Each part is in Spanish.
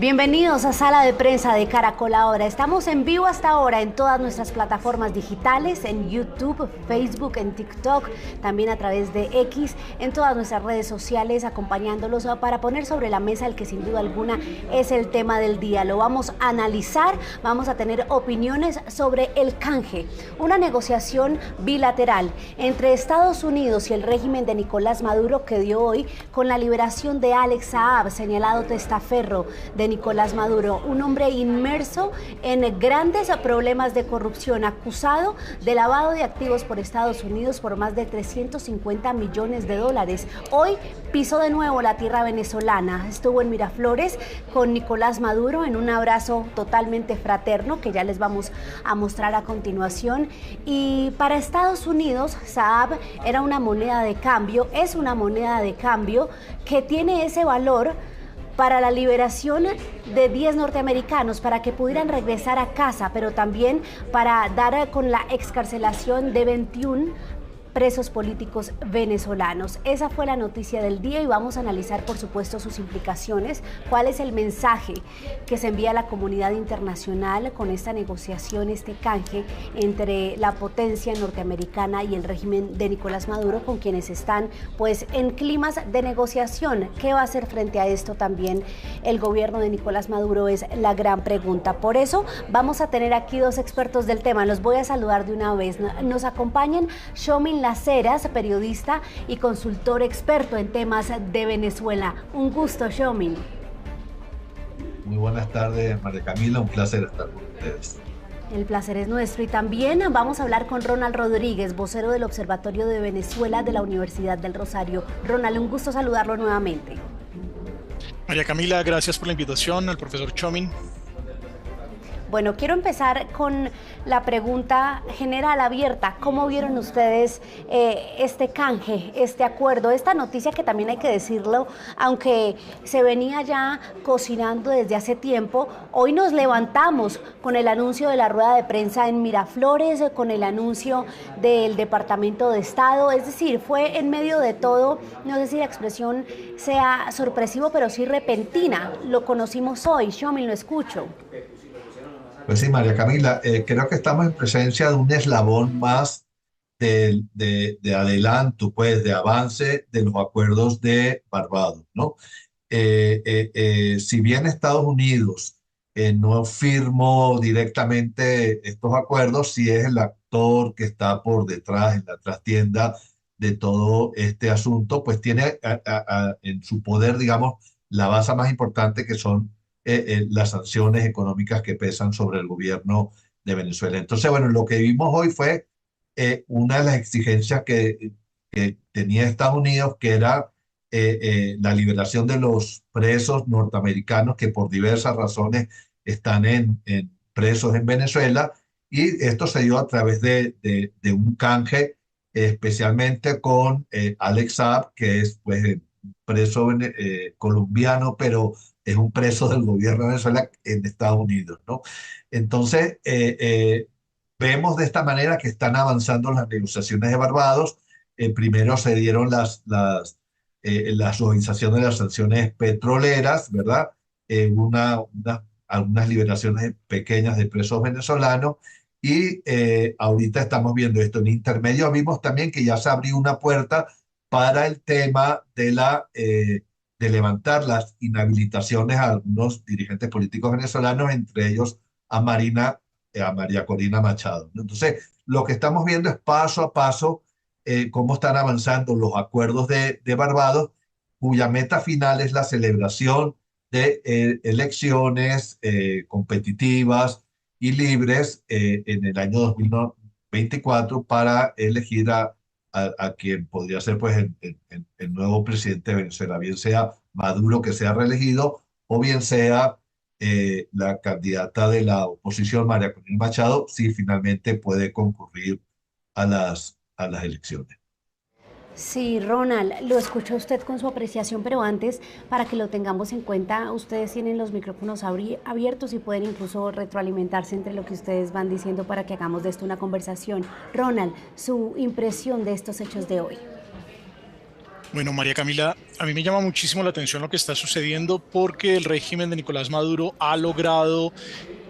Bienvenidos a Sala de Prensa de Caracol Ahora. Estamos en vivo hasta ahora en todas nuestras plataformas digitales, en YouTube, Facebook, en TikTok, también a través de X, en todas nuestras redes sociales, acompañándolos para poner sobre la mesa el que sin duda alguna es el tema del día. Lo vamos a analizar, vamos a tener opiniones sobre el canje, una negociación bilateral entre Estados Unidos y el régimen de Nicolás Maduro que dio hoy con la liberación de Alex Saab, señalado testaferro de Nicolás Maduro, un hombre inmerso en grandes problemas de corrupción, acusado de lavado de activos por Estados Unidos por más de 350 millones de dólares. Hoy pisó de nuevo la tierra venezolana, estuvo en Miraflores con Nicolás Maduro en un abrazo totalmente fraterno que ya les vamos a mostrar a continuación. Y para Estados Unidos, Saab era una moneda de cambio, es una moneda de cambio que tiene ese valor para la liberación de 10 norteamericanos, para que pudieran regresar a casa, pero también para dar con la excarcelación de 21 presos políticos venezolanos. Esa fue la noticia del día y vamos a analizar, por supuesto, sus implicaciones, cuál es el mensaje que se envía a la comunidad internacional con esta negociación, este canje entre la potencia norteamericana y el régimen de Nicolás Maduro, con quienes están pues en climas de negociación. ¿Qué va a hacer frente a esto también el gobierno de Nicolás Maduro? Es la gran pregunta. Por eso vamos a tener aquí dos expertos del tema. Los voy a saludar de una vez. Nos acompañan Xomin Las Heras, periodista y consultor experto en temas de Venezuela. Un gusto, Xomin. Muy buenas tardes, María Camila, un placer estar con ustedes. El placer es nuestro y también vamos a hablar con Ronald Rodríguez, vocero del Observatorio de Venezuela de la Universidad del Rosario. Ronald, un gusto saludarlo nuevamente. María Camila, gracias por la invitación, al profesor Xomin. Bueno, quiero empezar con la pregunta general abierta. ¿Cómo vieron ustedes este canje, este acuerdo, esta noticia que también hay que decirlo, aunque se venía ya cocinando desde hace tiempo? Hoy nos levantamos con el anuncio de la rueda de prensa en Miraflores, con el anuncio del Departamento de Estado, es decir, fue en medio de todo, no sé si la expresión sea sorpresivo, pero sí repentina. Lo conocimos hoy. Xomin, lo escucho. Pues sí, María Camila, creo que estamos en presencia de un eslabón más de adelanto, pues, de avance de los acuerdos de Barbados, ¿no? Si bien Estados Unidos no firmó directamente estos acuerdos, sí es el actor que está por detrás, en la trastienda de todo este asunto, pues tiene en su poder, digamos, la base más importante que son las sanciones económicas que pesan sobre el gobierno de Venezuela. Entonces, bueno, lo que vimos hoy fue una de las exigencias que tenía Estados Unidos, que era la liberación de los presos norteamericanos que por diversas razones están presos en Venezuela, y esto se dio a través de un canje, especialmente con Alex Saab, que es pues preso colombiano, pero es un preso del gobierno de Venezuela en Estados Unidos, ¿no? Entonces, vemos de esta manera que están avanzando las negociaciones de Barbados. Primero se dieron la suavización de las sanciones petroleras, ¿verdad? Algunas liberaciones pequeñas de presos venezolanos, y ahorita estamos viendo esto. En intermedio vimos también que ya se abrió una puerta para el tema de levantar las inhabilitaciones a algunos dirigentes políticos venezolanos, entre ellos a María Corina Machado, ¿no? Entonces, lo que estamos viendo es paso a paso cómo están avanzando los acuerdos de Barbados, cuya meta final es la celebración de elecciones competitivas y libres en el año 2024 para elegir a quien podría ser pues el nuevo presidente de Venezuela, bien sea Maduro, que sea reelegido, o bien sea la candidata de la oposición, María Corina Machado, si finalmente puede concurrir a las elecciones. Sí, Ronald, lo escuchó usted con su apreciación, pero antes, para que lo tengamos en cuenta, ustedes tienen los micrófonos abiertos y pueden incluso retroalimentarse entre lo que ustedes van diciendo para que hagamos de esto una conversación. Ronald, su impresión de estos hechos de hoy. Bueno, María Camila, a mí me llama muchísimo la atención lo que está sucediendo porque el régimen de Nicolás Maduro ha logrado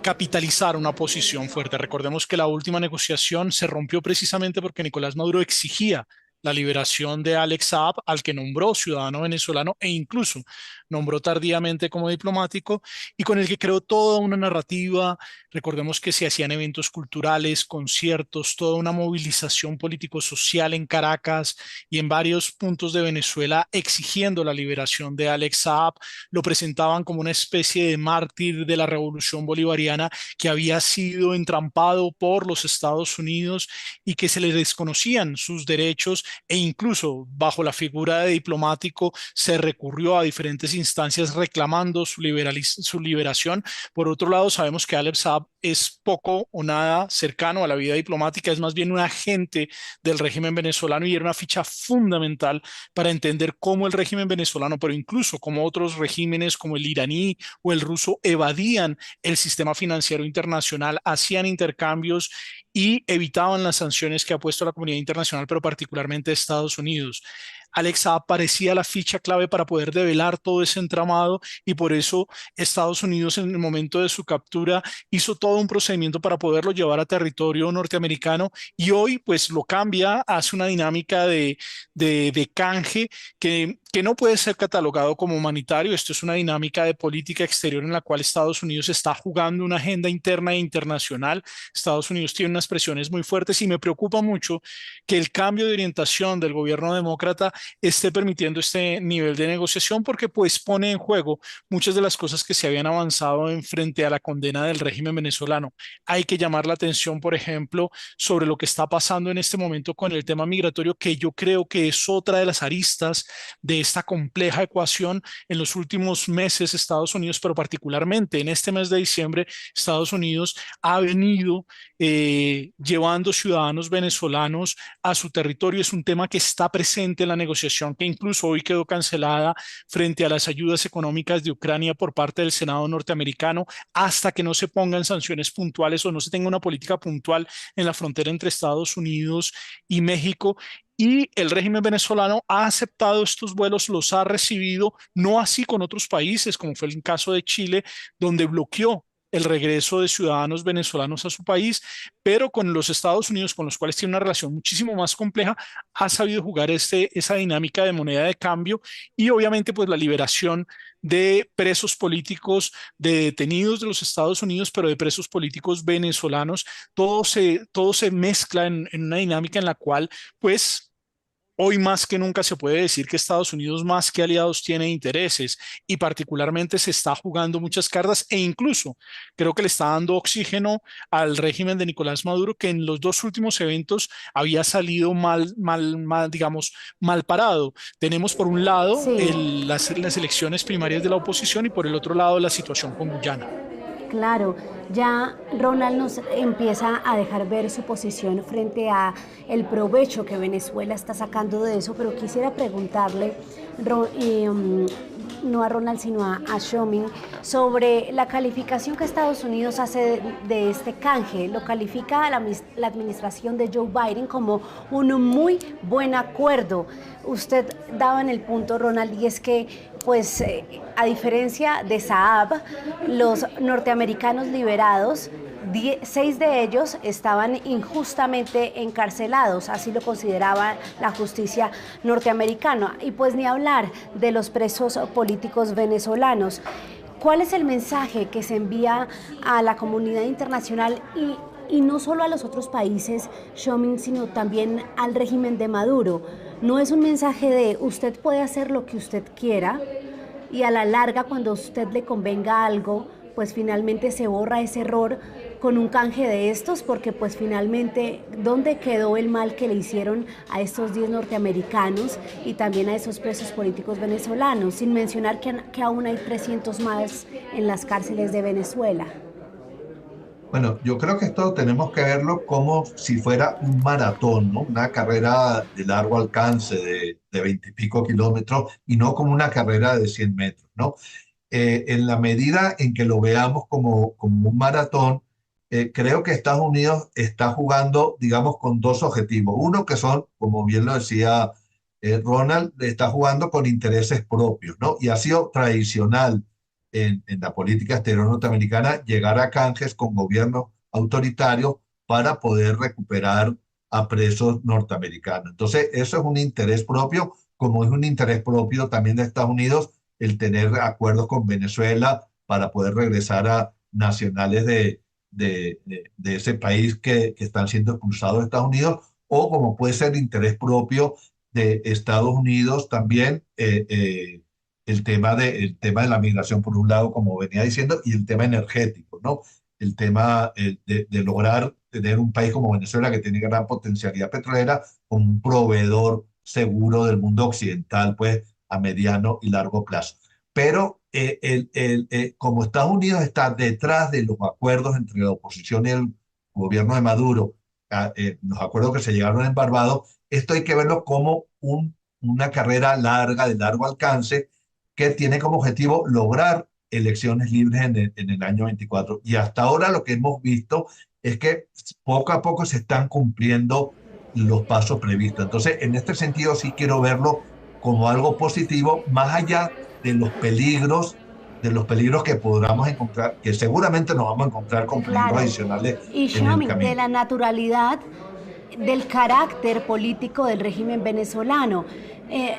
capitalizar una posición fuerte. Recordemos que la última negociación se rompió precisamente porque Nicolás Maduro exigía la liberación de Alex Saab, al que nombró ciudadano venezolano e incluso nombró tardíamente como diplomático y con el que creó toda una narrativa. Recordemos que se hacían eventos culturales, conciertos, toda una movilización político-social en Caracas y en varios puntos de Venezuela exigiendo la liberación de Alex Saab. Lo presentaban como una especie de mártir de la revolución bolivariana que había sido entrampado por los Estados Unidos y que se le desconocían sus derechos e incluso bajo la figura de diplomático se recurrió a diferentes instancias reclamando su liberación. Por otro lado, sabemos que Alex Saab es poco o nada cercano a la vida diplomática, es más bien un agente del régimen venezolano y era una ficha fundamental para entender cómo el régimen venezolano, pero incluso como otros regímenes como el iraní o el ruso, evadían el sistema financiero internacional, hacían intercambios y evitaban las sanciones que ha puesto la comunidad internacional, pero particularmente Estados Unidos. Alexa parecía la ficha clave para poder develar todo ese entramado y por eso Estados Unidos en el momento de su captura hizo todo un procedimiento para poderlo llevar a territorio norteamericano y hoy pues lo cambia, hace una dinámica de canje que no puede ser catalogado como humanitario. Esto es una dinámica de política exterior en la cual Estados Unidos está jugando una agenda interna e internacional. Estados Unidos tiene unas presiones muy fuertes y me preocupa mucho que el cambio de orientación del gobierno demócrata esté permitiendo este nivel de negociación porque pues pone en juego muchas de las cosas que se habían avanzado en frente a la condena del régimen venezolano. Hay que llamar la atención, por ejemplo, sobre lo que está pasando en este momento con el tema migratorio, que yo creo que es otra de las aristas de esta compleja ecuación. En los últimos meses Estados Unidos, pero particularmente en este mes de diciembre, Estados Unidos ha venido llevando ciudadanos venezolanos a su territorio. Es un tema que está presente en la negociación, que incluso hoy quedó cancelada frente a las ayudas económicas de Ucrania por parte del Senado norteamericano, hasta que no se pongan sanciones puntuales o no se tenga una política puntual en la frontera entre Estados Unidos y México. Y el régimen venezolano ha aceptado estos vuelos, los ha recibido, no así con otros países, como fue el caso de Chile, donde bloqueó el regreso de ciudadanos venezolanos a su país, pero con los Estados Unidos, con los cuales tiene una relación muchísimo más compleja, ha sabido jugar esa dinámica de moneda de cambio y obviamente pues la liberación de presos políticos, de detenidos de los Estados Unidos, pero de presos políticos venezolanos, todo se mezcla en una dinámica en la cual pues hoy más que nunca se puede decir que Estados Unidos más que aliados tiene intereses y particularmente se está jugando muchas cartas e incluso creo que le está dando oxígeno al régimen de Nicolás Maduro que en los dos últimos eventos había salido digamos, mal parado. Tenemos por un lado Sí. las elecciones primarias de la oposición y por el otro lado la situación con Guyana. Claro, ya Ronald nos empieza a dejar ver su posición frente a el provecho que Venezuela está sacando de eso, pero quisiera preguntarle, no a Ronald sino a Xioming, sobre la calificación que Estados Unidos hace de este canje. Lo califica la administración de Joe Biden como un muy buen acuerdo. Usted daba en el punto, Ronald, y es que pues a diferencia de Saab, los norteamericanos liberados, 6 de ellos estaban injustamente encarcelados, así lo consideraba la justicia norteamericana. Y pues ni hablar de los presos políticos venezolanos. ¿Cuál es el mensaje que se envía a la comunidad internacional y no solo a los otros países, Xioming, sino también al régimen de Maduro? No es un mensaje de usted puede hacer lo que usted quiera y a la larga cuando a usted le convenga algo, pues finalmente se borra ese error con un canje de estos, porque pues finalmente, ¿dónde quedó el mal que le hicieron a estos 10 norteamericanos y también a esos presos políticos venezolanos? Sin mencionar que aún hay 300 más en las cárceles de Venezuela. Bueno, yo creo que esto tenemos que verlo como si fuera un maratón, ¿no? Una carrera de largo alcance de 20 y pico kilómetros y no como una carrera de 100 metros, ¿no? En la medida en que lo veamos como un maratón, creo que Estados Unidos está jugando, digamos, con dos objetivos. Uno que son, como bien lo decía Ronald está jugando con intereses propios, ¿no? Y ha sido tradicional en la política exterior norteamericana llegar a canjes con gobiernos autoritarios para poder recuperar a presos norteamericanos. Entonces, eso es un interés propio, como es un interés propio también de Estados Unidos el tener acuerdos con Venezuela para poder regresar a nacionales de ese país que están siendo expulsados de Estados Unidos, o como puede ser interés propio de Estados Unidos también, el tema de la migración por un lado, como venía diciendo, y el tema energético, ¿no? El tema de lograr tener un país como Venezuela, que tiene gran potencialidad petrolera, como un proveedor seguro del mundo occidental, pues a mediano y largo plazo. Pero como Estados Unidos está detrás de los acuerdos entre la oposición y el gobierno de Maduro, los acuerdos que se llegaron en Barbados, esto hay que verlo como una carrera larga, de largo alcance, que tiene como objetivo lograr elecciones libres en el año 24. Y hasta ahora lo que hemos visto es que poco a poco se están cumpliendo los pasos previstos. Entonces, en este sentido sí quiero verlo como algo positivo, más allá de los peligros que podamos encontrar, que seguramente nos vamos a encontrar con peligros Claro. adicionales Y en el Shami, de camino. la naturalidad del carácter político del régimen venezolano.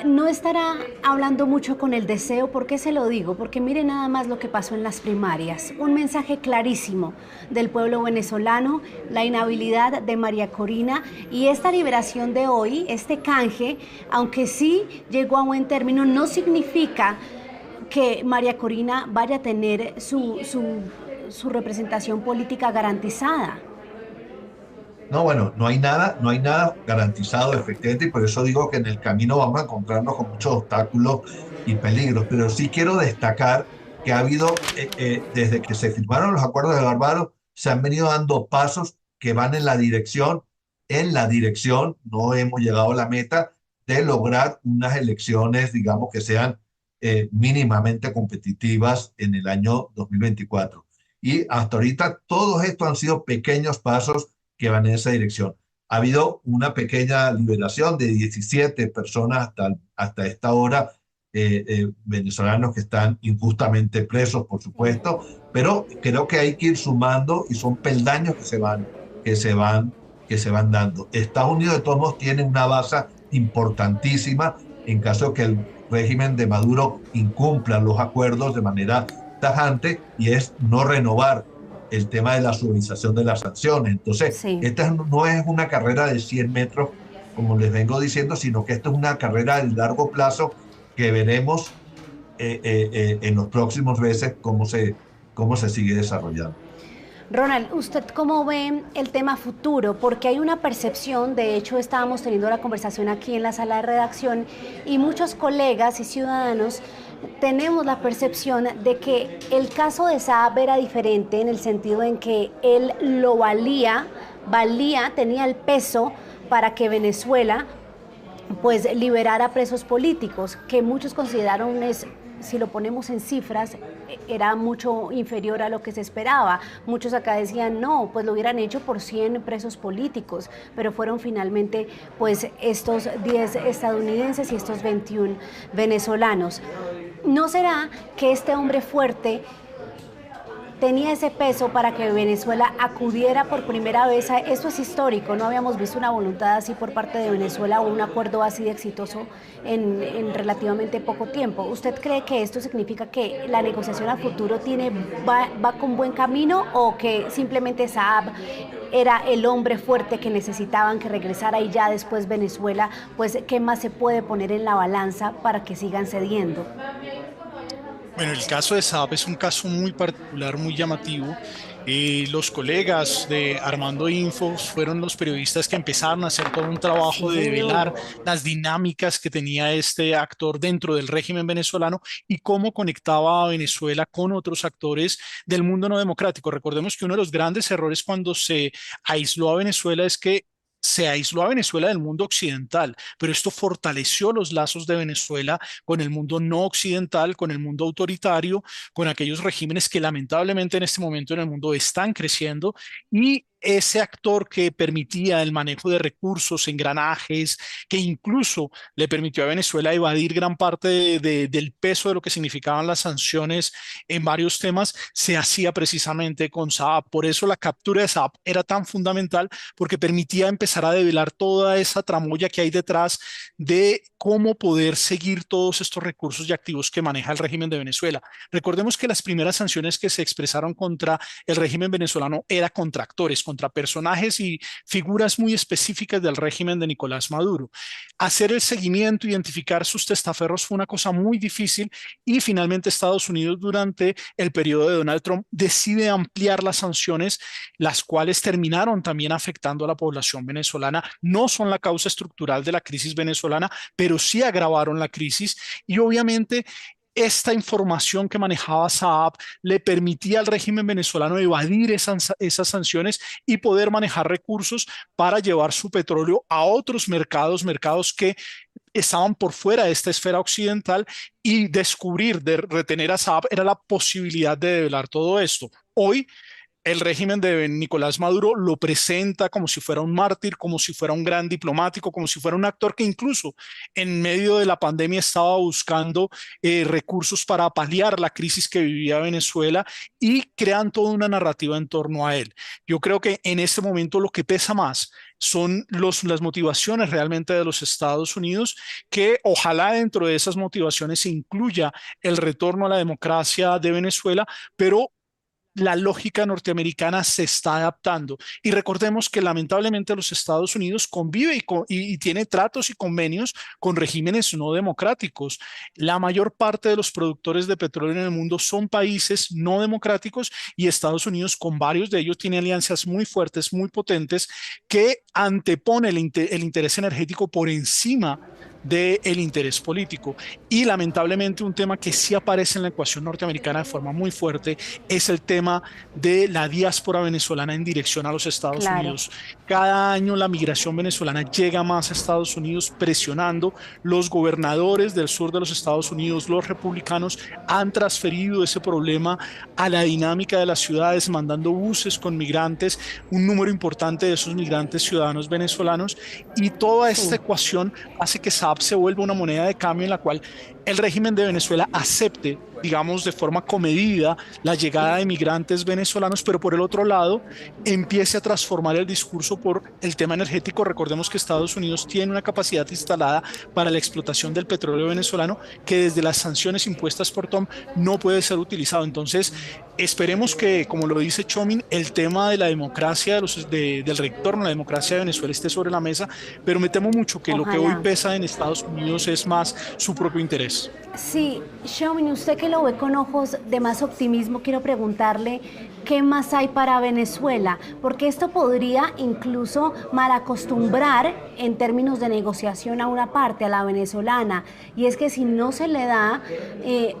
No estará hablando mucho con el deseo. ¿Por qué se lo digo? Porque mire nada más lo que pasó en las primarias. Un mensaje clarísimo del pueblo venezolano, la inhabilidad de María Corina, y esta liberación de hoy, este canje, aunque sí llegó a buen término, no significa que María Corina vaya a tener su representación política garantizada. No, bueno, no hay nada garantizado efectivamente, y por eso digo que en el camino vamos a encontrarnos con muchos obstáculos y peligros, pero sí quiero destacar que ha habido, desde que se firmaron los acuerdos de Barbados, se han venido dando pasos que van en la dirección, no hemos llegado a la meta, de lograr unas elecciones, digamos, que sean mínimamente competitivas en el año 2024. Y hasta ahorita todos estos han sido pequeños pasos que van en esa dirección. Ha habido una pequeña liberación de 17 personas hasta esta hora, venezolanos que están injustamente presos, por supuesto, pero creo que hay que ir sumando y son peldaños que se van, que se van dando. Estados Unidos de todos modos tiene una base importantísima en caso de que el régimen de Maduro incumpla los acuerdos de manera tajante, y es no renovar el tema de la suavización de las sanciones. Entonces, Sí. esta no es una carrera de 100 metros, como les vengo diciendo, sino que esto es una carrera de largo plazo que veremos en los próximos meses cómo se sigue desarrollando. Ronald, ¿usted cómo ve el tema futuro? Porque hay una percepción, de hecho estábamos teniendo la conversación aquí en la sala de redacción, y muchos colegas y ciudadanos tenemos la percepción de que el caso de Saab era diferente, en el sentido en que él lo valía, tenía el peso para que Venezuela pues liberara presos políticos, que muchos consideraron, si lo ponemos en cifras, era mucho inferior a lo que se esperaba. Muchos acá decían, no, pues lo hubieran hecho por 100 presos políticos, pero fueron finalmente pues estos 10 estadounidenses y estos 21 venezolanos. ¿No será que este hombre fuerte tenía ese peso para que Venezuela acudiera por primera vez a esto? Es histórico, no habíamos visto una voluntad así por parte de Venezuela, o un acuerdo así de exitoso en relativamente poco tiempo. ¿Usted cree que esto significa que la negociación a futuro va con buen camino, o que simplemente Saab era el hombre fuerte que necesitaban que regresara, y ya después Venezuela, pues qué más se puede poner en la balanza para que sigan cediendo? Bueno, el caso de Saab es un caso muy particular, muy llamativo. Los colegas de Armando Info fueron los periodistas que empezaron a hacer todo un Sí, trabajo de señor. develar las dinámicas que tenía este actor dentro del régimen venezolano y cómo conectaba a Venezuela con otros actores del mundo no democrático. Recordemos que uno de los grandes errores cuando se aisló a Venezuela es que se aisló a Venezuela del mundo occidental, pero esto fortaleció los lazos de Venezuela con el mundo no occidental, con el mundo autoritario, con aquellos regímenes que lamentablemente en este momento en el mundo están creciendo, y ese actor que permitía el manejo de recursos, engranajes, que incluso le permitió a Venezuela evadir gran parte del peso de lo que significaban las sanciones en varios temas, se hacía precisamente con Saab. Por eso la captura de Saab era tan fundamental, porque permitía empezar a develar toda esa tramoya que hay detrás de cómo poder seguir todos estos recursos y activos que maneja el régimen de Venezuela. Recordemos que las primeras sanciones que se expresaron contra el régimen venezolano era contra actores, contra personajes y figuras muy específicas del régimen de Nicolás Maduro. Hacer el seguimiento, identificar sus testaferros fue una cosa muy difícil y finalmente Estados Unidos durante el periodo de Donald Trump decide ampliar las sanciones, las cuales terminaron también afectando a la población venezolana. No son la causa estructural de la crisis venezolana, pero sí agravaron la crisis y obviamente esta información que manejaba Saab le permitía al régimen venezolano evadir esas sanciones y poder manejar recursos para llevar su petróleo a otros mercados, mercados que estaban por fuera de esta esfera occidental, y descubrir, de retener a Saab, era la posibilidad de develar todo esto. Hoy el régimen de Nicolás Maduro lo presenta como si fuera un mártir, como si fuera un gran diplomático, como si fuera un actor que incluso en medio de la pandemia estaba buscando recursos para paliar la crisis que vivía Venezuela, y crean toda una narrativa en torno a él. Yo creo que en este momento lo que pesa más son las motivaciones realmente de los Estados Unidos, que ojalá dentro de esas motivaciones se incluya el retorno a la democracia de Venezuela, pero la lógica norteamericana se está adaptando. Y recordemos que lamentablemente los Estados Unidos convive y tiene tratos y convenios con regímenes no democráticos. La mayor parte de los productores de petróleo en el mundo son países no democráticos, y Estados Unidos con varios de ellos tiene alianzas muy fuertes, muy potentes, que antepone el interés energético por encima del interés político. Y lamentablemente un tema que sí aparece en la ecuación norteamericana de forma muy fuerte es el tema de la diáspora venezolana en dirección a los Estados Claro. Unidos. Cada año la migración venezolana llega más a Estados Unidos, presionando. Los gobernadores del sur de los Estados Unidos, los republicanos, han transferido ese problema a la dinámica de las ciudades, mandando buses con migrantes, un número importante de esos migrantes ciudadanos venezolanos, y toda esta Sí. ecuación hace que Saab se vuelva una moneda de cambio en la cual el régimen de Venezuela acepte, digamos, de forma comedida la llegada de migrantes venezolanos, pero por el otro lado empiece a transformar el discurso por el tema energético. Recordemos que Estados Unidos tiene una capacidad instalada para la explotación del petróleo venezolano que desde las sanciones impuestas por Trump no puede ser utilizado. Entonces, esperemos que, como lo dice Chomin, el tema de la democracia, del retorno a la democracia de Venezuela esté sobre la mesa, pero me temo mucho que lo que hoy Ojalá. pesa en Estados Unidos es más su propio interés. Sí, Xiaomi, usted que lo ve con ojos de más optimismo, quiero preguntarle qué más hay para Venezuela, porque esto podría incluso malacostumbrar en términos de negociación a una parte, a la venezolana, y es que si no se le da,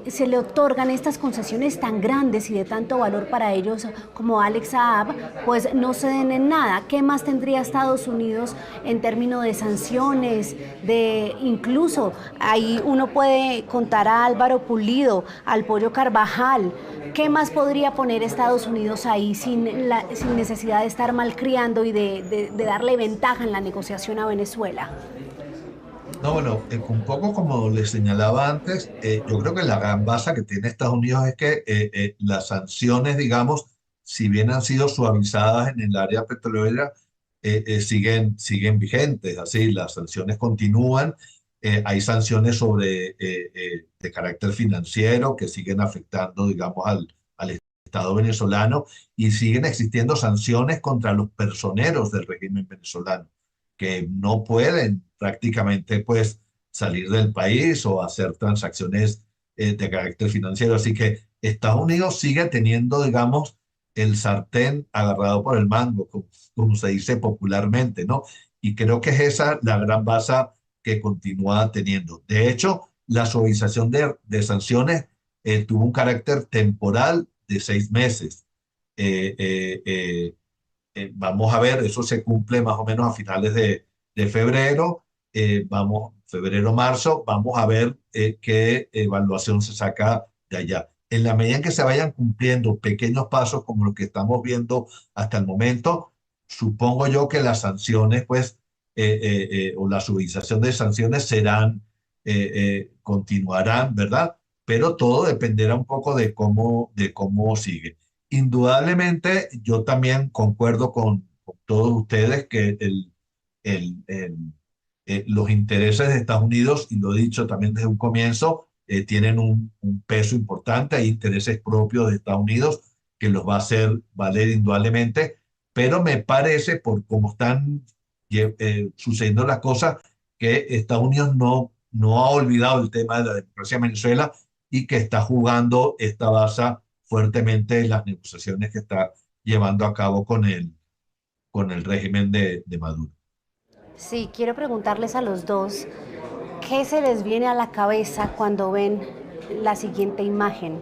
se le otorgan estas concesiones tan grandes y de tanto valor para ellos como Alex Saab, pues no ceden en nada. ¿Qué más tendría Estados Unidos en términos de sanciones, de incluso ahí uno puede contar a Álvaro Pulido, al Pollo Carvajal? ¿Qué más podría poner Estados Unidos ahí sin necesidad de estar malcriando y de darle ventaja en la negociación a Venezuela? No, bueno, un poco como les señalaba antes, yo creo que la gran baza que tiene Estados Unidos es que las sanciones, digamos, si bien han sido suavizadas en el área petrolera, siguen vigentes. Así, las sanciones continúan. Hay sanciones de carácter financiero que siguen afectando, digamos, al Estado venezolano, y siguen existiendo sanciones contra los personeros del régimen venezolano que no pueden prácticamente pues salir del país o hacer transacciones de carácter financiero. Así que Estados Unidos sigue teniendo, digamos, el sartén agarrado por el mango, como se dice popularmente, ¿no? Y creo que es esa la gran base que continúa teniendo. De hecho, la suavización de sanciones tuvo un carácter temporal de 6 meses. Eh, eh, eh, Vamos a ver, eso se cumple más o menos a finales de febrero, febrero, marzo, vamos a ver qué evaluación se saca de allá. En la medida en que se vayan cumpliendo pequeños pasos como lo que estamos viendo hasta el momento, supongo yo que las sanciones, pues, o la suavización de sanciones continuarán, ¿verdad? Pero todo dependerá un poco de cómo sigue. Indudablemente, yo también concuerdo con todos ustedes que los intereses de Estados Unidos, y lo he dicho también desde un comienzo, tienen un peso importante. Hay intereses propios de Estados Unidos que los va a hacer valer indudablemente, pero me parece, por cómo están sucediendo las cosas, que Estados Unidos no ha olvidado el tema de la democracia en Venezuela y que está jugando esta baza fuertemente en las negociaciones que está llevando a cabo con el régimen de Maduro. Sí, quiero preguntarles a los dos, ¿qué se les viene a la cabeza cuando ven la siguiente imagen?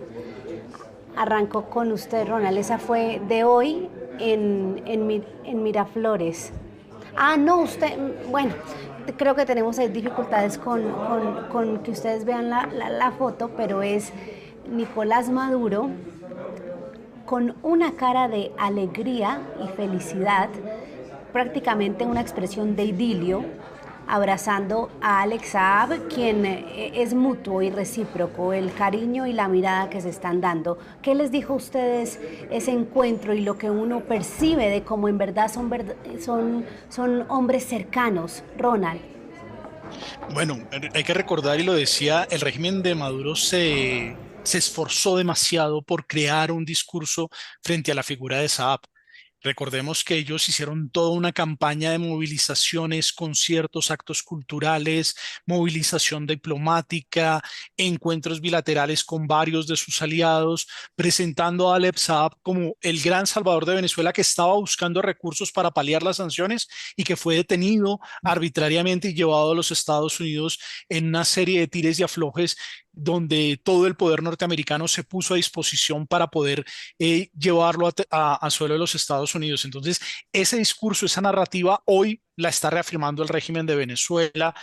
Arrancó con usted, Ronald, esa fue de hoy en Miraflores. Ah, no, usted, bueno, creo que tenemos dificultades con que ustedes vean la foto, pero es Nicolás Maduro con una cara de alegría y felicidad, prácticamente una expresión de idilio, abrazando a Alex Saab, quien es mutuo y recíproco, el cariño y la mirada que se están dando. ¿Qué les dijo a ustedes ese encuentro y lo que uno percibe de cómo en verdad son hombres cercanos? Ronald. Bueno, hay que recordar, y lo decía, el régimen de Maduro se esforzó demasiado por crear un discurso frente a la figura de Saab. Recordemos que ellos hicieron toda una campaña de movilizaciones, conciertos, actos culturales, movilización diplomática, encuentros bilaterales con varios de sus aliados, presentando a Alep Saab como el gran salvador de Venezuela que estaba buscando recursos para paliar las sanciones y que fue detenido arbitrariamente y llevado a los Estados Unidos en una serie de tires y aflojes donde todo el poder norteamericano se puso a disposición para poder llevarlo a suelo de los Estados Unidos. Entonces, ese discurso, esa narrativa, hoy la está reafirmando el régimen de Venezuela,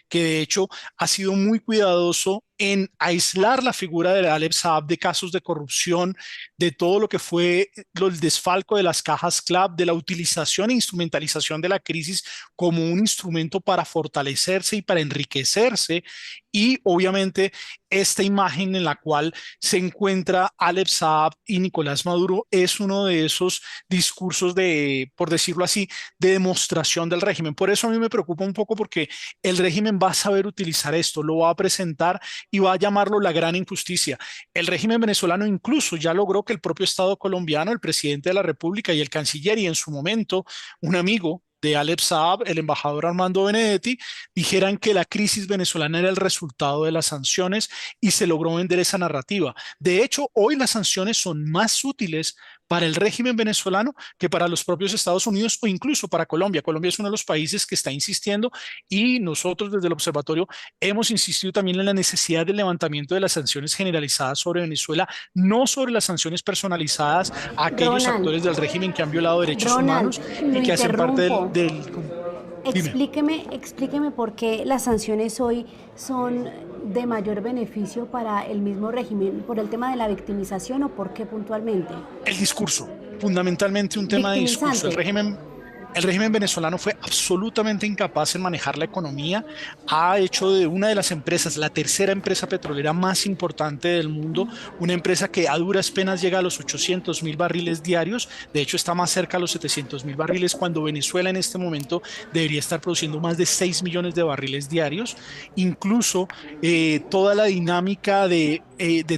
que de hecho ha sido muy cuidadoso en aislar la figura de Alep Saab de casos de corrupción, de todo lo que fue el desfalco de las cajas CLAP, de la utilización e instrumentalización de la crisis como un instrumento para fortalecerse y para enriquecerse. Y obviamente esta imagen en la cual se encuentra Alep Saab y Nicolás Maduro es uno de esos discursos de, por decirlo así, de demostración del régimen. Por eso a mí me preocupa un poco, porque el régimen va a saber utilizar esto, lo va a presentar y va a llamarlo la gran injusticia. El régimen venezolano incluso ya logró que el propio Estado colombiano, el presidente de la República y el canciller, y en su momento un amigo de Alep Saab, el embajador Armando Benedetti, dijeran que la crisis venezolana era el resultado de las sanciones, y se logró vender esa narrativa. De hecho, hoy las sanciones son más útiles para el régimen venezolano que para los propios Estados Unidos o incluso para Colombia. Colombia es uno de los países que está insistiendo, y nosotros desde el observatorio hemos insistido también en la necesidad del levantamiento de las sanciones generalizadas sobre Venezuela, no sobre las sanciones personalizadas a aquellos Ronald, actores del régimen que han violado derechos Ronald, humanos lo y que hacen parte interrumpo. Dime. Explíqueme por qué las sanciones hoy son de mayor beneficio para el mismo régimen, por el tema de la victimización o por qué puntualmente. El discurso, fundamentalmente un tema de discurso. Victimizante. El régimen venezolano fue absolutamente incapaz en manejar la economía. Ha hecho de una de las empresas, la tercera empresa petrolera más importante del mundo, una empresa que a duras penas llega a los 800.000 barriles diarios. De hecho, está más cerca a los 700.000 barriles, cuando Venezuela en este momento debería estar produciendo más de 6 millones de barriles diarios. Incluso toda la dinámica de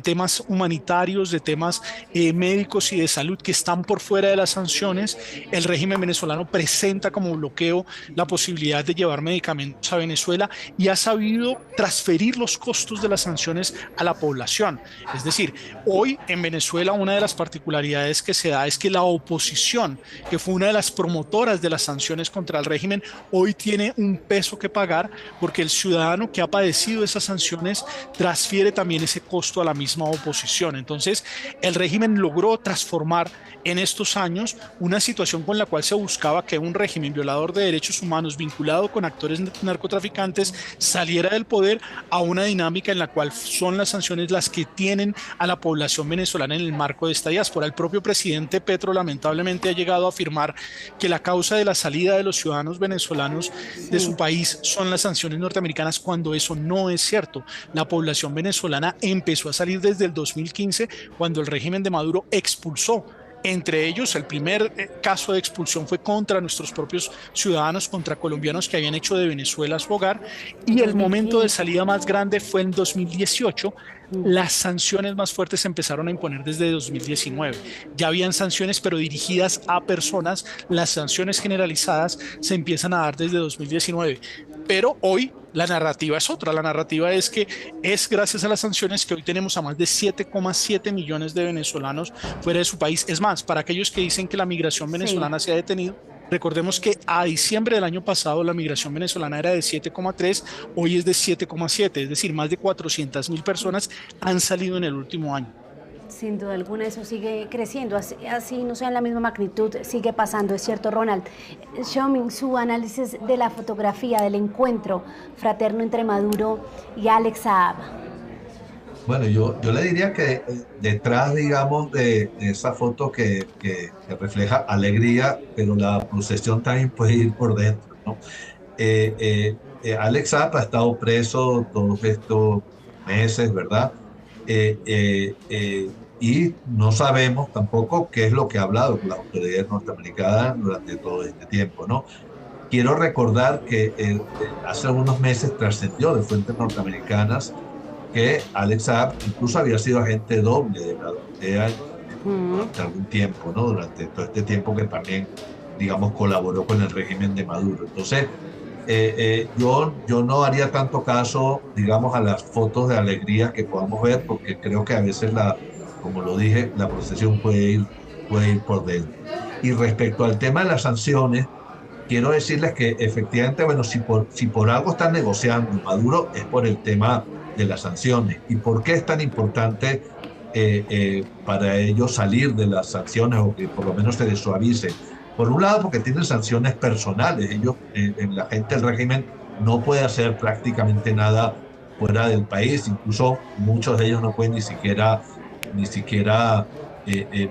temas humanitarios, de temas médicos y de salud que están por fuera de las sanciones, el régimen venezolano presenta como bloqueo la posibilidad de llevar medicamentos a Venezuela, y ha sabido transferir los costos de las sanciones a la población. Es decir, hoy en Venezuela una de las particularidades que se da es que la oposición, que fue una de las promotoras de las sanciones contra el régimen, hoy tiene un peso que pagar, porque el ciudadano que ha padecido esas sanciones transfiere también ese costo justo a la misma oposición. Entonces, el régimen logró transformar en estos años una situación con la cual se buscaba que un régimen violador de derechos humanos vinculado con actores narcotraficantes saliera del poder a una dinámica en la cual son las sanciones las que tienen a la población venezolana en el marco de esta diáspora. El propio presidente Petro lamentablemente ha llegado a afirmar que la causa de la salida de los ciudadanos venezolanos de su país son las sanciones norteamericanas, cuando eso no es cierto. La población venezolana empezó a salir desde el 2015, cuando el régimen de Maduro expulsó. Entre ellos, el primer caso de expulsión fue contra nuestros propios ciudadanos, contra colombianos que habían hecho de Venezuela su hogar, y el momento de salida más grande fue en 2018. Las sanciones más fuertes se empezaron a imponer desde 2019. Ya habían sanciones, pero dirigidas a personas. Las sanciones generalizadas se empiezan a dar desde 2019. Pero hoy la narrativa es otra. La narrativa es que es gracias a las sanciones que hoy tenemos a más de 7,7 millones de venezolanos fuera de su país. Es más, para aquellos que dicen que la migración venezolana se ha detenido, recordemos que a diciembre del año pasado la migración venezolana era de 7,3, hoy es de 7,7, es decir, más de 400.000 personas han salido en el último año. Sin duda alguna eso sigue creciendo, así no sea en la misma magnitud, sigue pasando, es cierto, Ronald. Xiaoming, su análisis de la fotografía del encuentro fraterno entre Maduro y Alex Saab. Bueno, yo le diría que detrás, digamos, de esa foto que refleja alegría, pero la procesión también puede ir por dentro, ¿no? Alex Saab ha estado preso todos estos meses, ¿verdad? Y no sabemos tampoco qué es lo que ha hablado con las autoridades norteamericanas durante todo este tiempo, ¿no? Quiero recordar que hace algunos meses trascendió de fuentes norteamericanas que Alex Saab incluso había sido agente doble de la DEA durante algún tiempo, ¿no? Durante todo este tiempo que también, digamos, colaboró con el régimen de Maduro. Entonces, yo no haría tanto caso, digamos, a las fotos de alegría que podamos ver, porque creo que a veces, como lo dije, la procesión puede ir por dentro. Y respecto al tema de las sanciones, quiero decirles que efectivamente, bueno, si por algo están negociando Maduro es por el tema de las sanciones. ¿Y por qué es tan importante para ellos salir de las sanciones o que por lo menos se les suavice? Por un lado, porque tienen sanciones personales. Ellos, la gente del régimen no puede hacer prácticamente nada fuera del país. Incluso muchos de ellos no pueden ni siquiera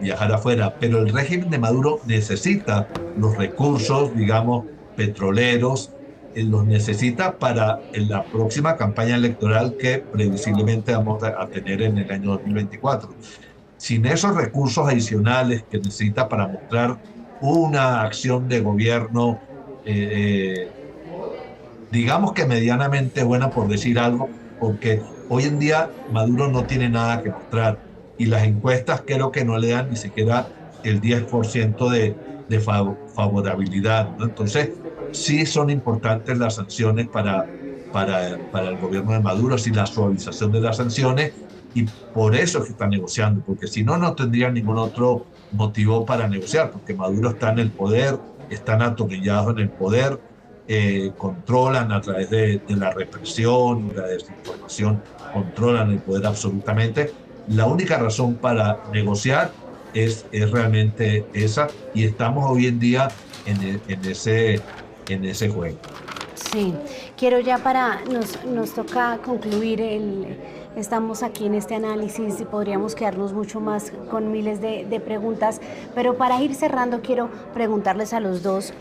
viajar afuera. Pero el régimen de Maduro necesita los recursos, digamos, petroleros, los necesita para la próxima campaña electoral que previsiblemente vamos a tener en el año 2024. Sin esos recursos adicionales que necesita para mostrar una acción de gobierno, digamos que medianamente buena, por decir algo, porque hoy en día Maduro no tiene nada que mostrar y las encuestas creo que no le dan ni siquiera el 10% de favorabilidad, ¿no? Entonces, sí son importantes las sanciones para el gobierno de Maduro, sí, la suavización de las sanciones, y por eso es que están negociando, porque si no, no tendrían ningún otro motivo para negociar, porque Maduro está en el poder, están atornillados en el poder, controlan a través de la represión, la desinformación, controlan el poder absolutamente. La única razón para negociar es realmente esa, y estamos hoy en día en ese juego. Sí, quiero ya nos toca concluir estamos aquí en este análisis y podríamos quedarnos mucho más con miles de preguntas, pero para ir cerrando quiero preguntarles a los dos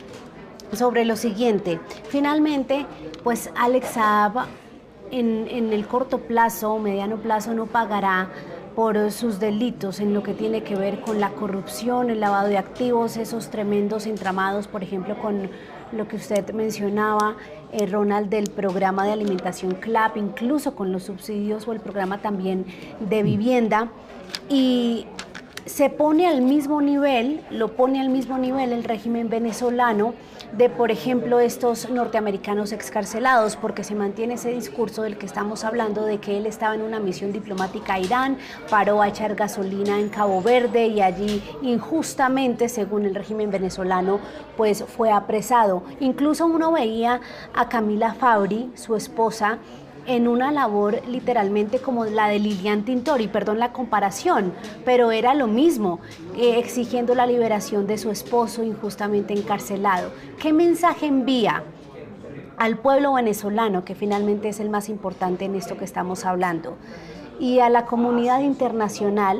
sobre lo siguiente. Finalmente, pues Alex Saab en el corto plazo o mediano plazo no pagará por sus delitos en lo que tiene que ver con la corrupción, el lavado de activos, esos tremendos entramados, por ejemplo, con lo que usted mencionaba, Ronald, del programa de alimentación CLAP, incluso con los subsidios o el programa también de vivienda, y se pone al mismo nivel, lo pone al mismo nivel el régimen venezolano de, por ejemplo, estos norteamericanos excarcelados, porque se mantiene ese discurso del que estamos hablando, de que él estaba en una misión diplomática a Irán, paró a echar gasolina en Cabo Verde y allí injustamente, según el régimen venezolano, pues fue apresado. Incluso uno veía a Camila Fabri, su esposa, en una labor literalmente como la de Lilian Tintori, perdón la comparación, pero era lo mismo, exigiendo la liberación de su esposo injustamente encarcelado. ¿Qué mensaje envía al pueblo venezolano, que finalmente es el más importante en esto que estamos hablando, y a la comunidad internacional,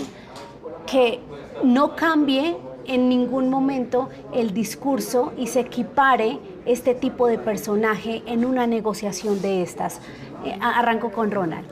que no cambie en ningún momento el discurso y se equipare este tipo de personaje en una negociación de estas? Arranco con Ronald.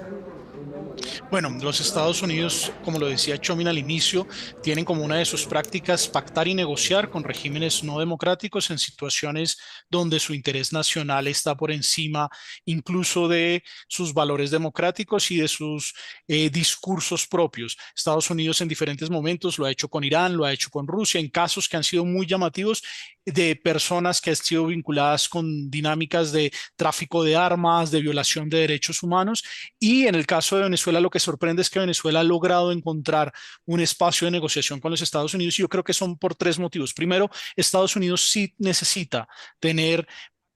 Bueno, los Estados Unidos, como lo decía Chomin al inicio, tienen como una de sus prácticas pactar y negociar con regímenes no democráticos en situaciones donde su interés nacional está por encima incluso de sus valores democráticos y de sus discursos propios. Estados Unidos en diferentes momentos lo ha hecho con Irán, lo ha hecho con Rusia, en casos que han sido muy llamativos de personas que han sido vinculadas con dinámicas de tráfico de armas, de violación de derechos humanos. Y en el caso de Venezuela, lo que sorprende es que Venezuela ha logrado encontrar un espacio de negociación con los Estados Unidos, y yo creo que son por tres motivos. Primero, Estados Unidos sí necesita tener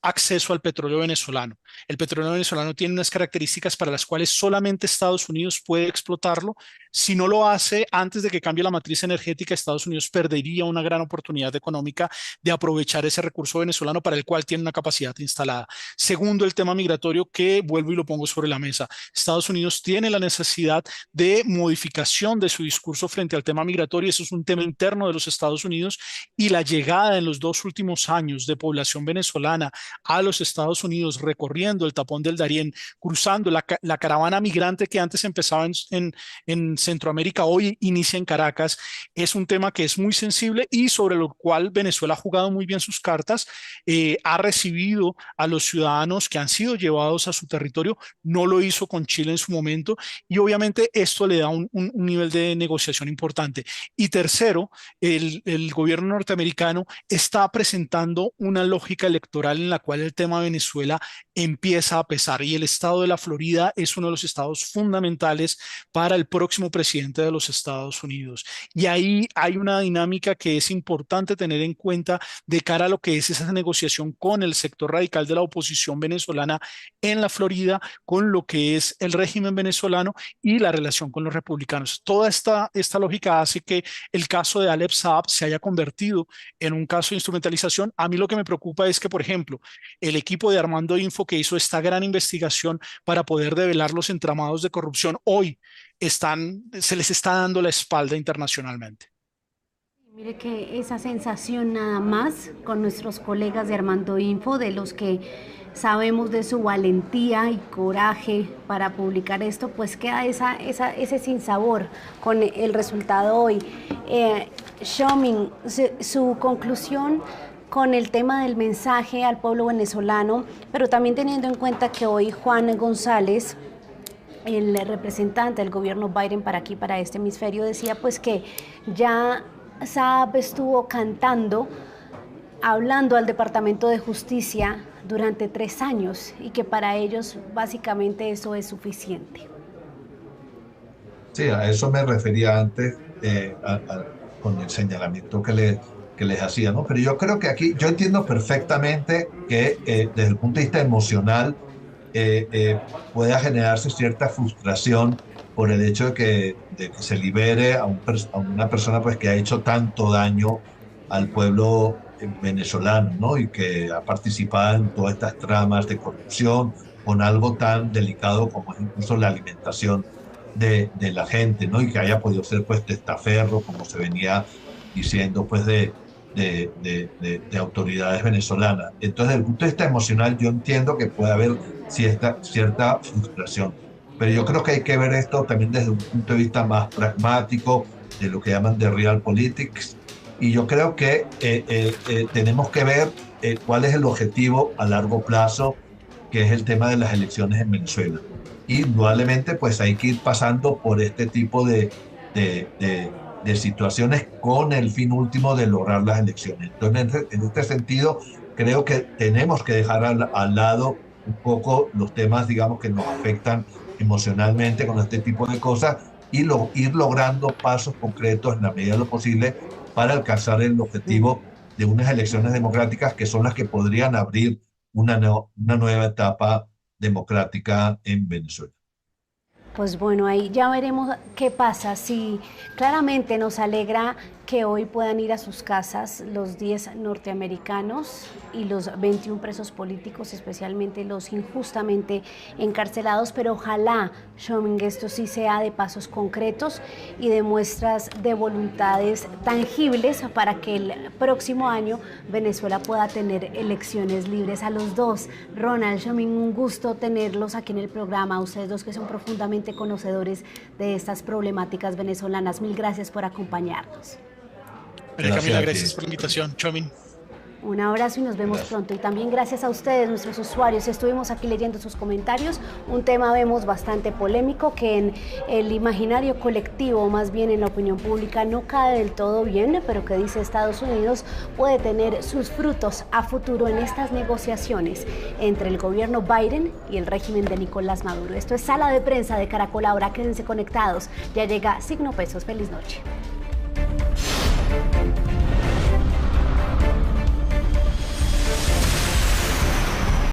acceso al petróleo venezolano. El petróleo venezolano tiene unas características para las cuales solamente Estados Unidos puede explotarlo. Si no lo hace antes de que cambie la matriz energética, Estados Unidos perdería una gran oportunidad económica de aprovechar ese recurso venezolano para el cual tiene una capacidad instalada. Segundo, el tema migratorio, que vuelvo y lo pongo sobre la mesa. Estados Unidos tiene la necesidad de modificación de su discurso frente al tema migratorio. Eso es un tema interno de los Estados Unidos, y la llegada en los 2 últimos años de población venezolana a los Estados Unidos, recorriendo el tapón del Darién, cruzando la caravana migrante que antes empezaba en Centroamérica, hoy inicia en Caracas, es un tema que es muy sensible y sobre lo cual Venezuela ha jugado muy bien sus cartas. Ha recibido a los ciudadanos que han sido llevados a su territorio, no lo hizo con Chile en su momento, y obviamente esto le da un nivel de negociación importante. Y tercero, el gobierno norteamericano está presentando una lógica electoral en la cual el tema de Venezuela empieza a pesar, y el estado de la Florida es uno de los estados fundamentales para el próximo presidente de los Estados Unidos. Y ahí hay una dinámica que es importante tener en cuenta de cara a lo que es esa negociación con el sector radical de la oposición venezolana en la Florida, con lo que es el régimen venezolano y la relación con los republicanos. Toda esta lógica hace que el caso de Alep Saab se haya convertido en un caso de instrumentalización. A mí lo que me preocupa es que, por ejemplo, el equipo de Armando Info, que hizo esta gran investigación para poder develar los entramados de corrupción, hoy se les está dando la espalda internacionalmente. Mire que esa sensación nada más con nuestros colegas de Armando Info, de los que sabemos de su valentía y coraje para publicar esto, pues queda ese sinsabor con el resultado hoy. Chomin, su conclusión con el tema del mensaje al pueblo venezolano, pero también teniendo en cuenta que hoy Juan González, el representante del gobierno Biden para aquí, para este hemisferio, decía pues que ya Saab estuvo cantando, hablando al Departamento de Justicia durante 3 años, y que para ellos básicamente eso es suficiente. Sí, a eso me refería antes, con el señalamiento que les hacía, ¿no? Pero yo creo que aquí, yo entiendo perfectamente que desde el punto de vista emocional pueda generarse cierta frustración por el hecho de que se libere a una persona pues, que ha hecho tanto daño al pueblo venezolano, ¿no? Y que ha participado en todas estas tramas de corrupción con algo tan delicado como es incluso la alimentación de la gente, ¿no? Y que haya podido ser pues testaferro, como se venía diciendo pues de autoridades venezolanas. Entonces, desde el punto de vista emocional, yo entiendo que puede haber cierta frustración, pero yo creo que hay que ver esto también desde un punto de vista más pragmático, de lo que llaman de realpolitik, y yo creo que tenemos que ver cuál es el objetivo a largo plazo, que es el tema de las elecciones en Venezuela. Y indudablemente pues hay que ir pasando por este tipo de situaciones con el fin último de lograr las elecciones. Entonces, en este sentido, creo que tenemos que dejar al lado un poco los temas, digamos, que nos afectan emocionalmente con este tipo de cosas, y ir logrando pasos concretos en la medida de lo posible para alcanzar el objetivo de unas elecciones democráticas que son las que podrían abrir una nueva etapa democrática en Venezuela. Pues bueno, ahí ya veremos qué pasa. Sí, claramente nos alegra que hoy puedan ir a sus casas los 10 norteamericanos y los 21 presos políticos, especialmente los injustamente encarcelados, pero ojalá, Xioming, esto sí sea de pasos concretos y de muestras de voluntades tangibles para que el próximo año Venezuela pueda tener elecciones libres. A los dos, Ronald, Xioming, un gusto tenerlos aquí en el programa, ustedes dos que son profundamente conocedores de estas problemáticas venezolanas. Mil gracias por acompañarnos. María Camila, gracias por la invitación. Xioming. Un abrazo y nos vemos pronto. Y también gracias a ustedes, nuestros usuarios. Estuvimos aquí leyendo sus comentarios. Un tema, vemos, bastante polémico que en el imaginario colectivo, más bien en la opinión pública, no cae del todo bien, pero que dice Estados Unidos puede tener sus frutos a futuro en estas negociaciones entre el gobierno Biden y el régimen de Nicolás Maduro. Esto es Sala de Prensa de Caracol Ahora. Quédense conectados. Ya llega Signo Pesos. Feliz noche.